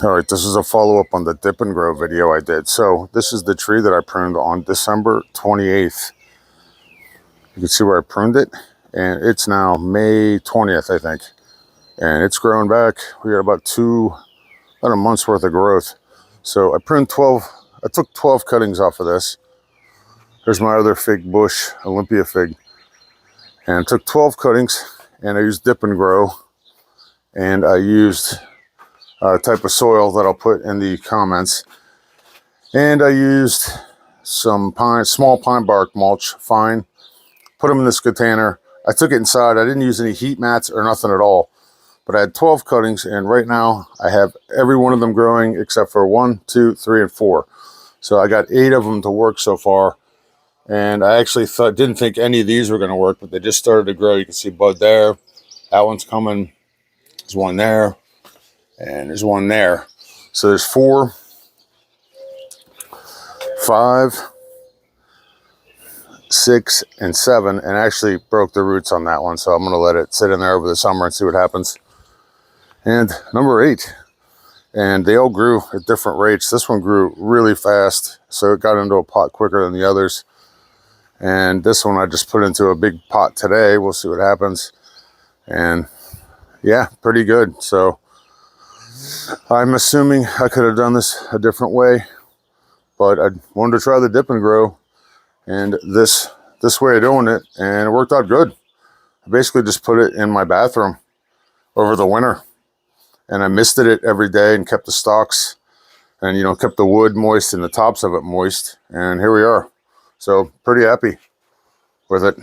All right, this is a follow-up on the dip and grow video I did. So this is the tree that I pruned on December 28th. You can see where I pruned it, and it's now May 20th, I think. And it's growing back. We got about a month's worth of growth. So I pruned 12, I took 12 cuttings off of this. Here's my other fig bush, Olympia fig. And I took 12 cuttings, and I used dip and grow. And I used a type of soil that I'll put in the comments. And I used some small pine bark mulch, fine. Put them in this container. I took it inside. I didn't use any heat mats or nothing at all. But I had 12 cuttings, and right now I have every one of them growing except for 1, 2, 3, and 4. So I got 8 of them to work so far. And I actually didn't think any of these were going to work, but they just started to grow. You can see bud there. That one's coming. There's one there. And there's one there. So there's 4, 5, 6, and 7, and actually broke the roots on that one. So I'm going to let it sit in there over the summer and see what happens. And number 8. And they all grew at different rates. This one grew really fast, so it got into a pot quicker than the others. And this one I just put into a big pot today. We'll see what happens. And yeah, pretty good. So I'm assuming I could have done this a different way, but I wanted to try the dip and grow and this way of doing it, and it worked out good. I basically just put it in my bathroom over the winter, and I misted it every day and kept the stalks and, you know, kept the wood moist and the tops of it moist. And here we are. So pretty happy with it.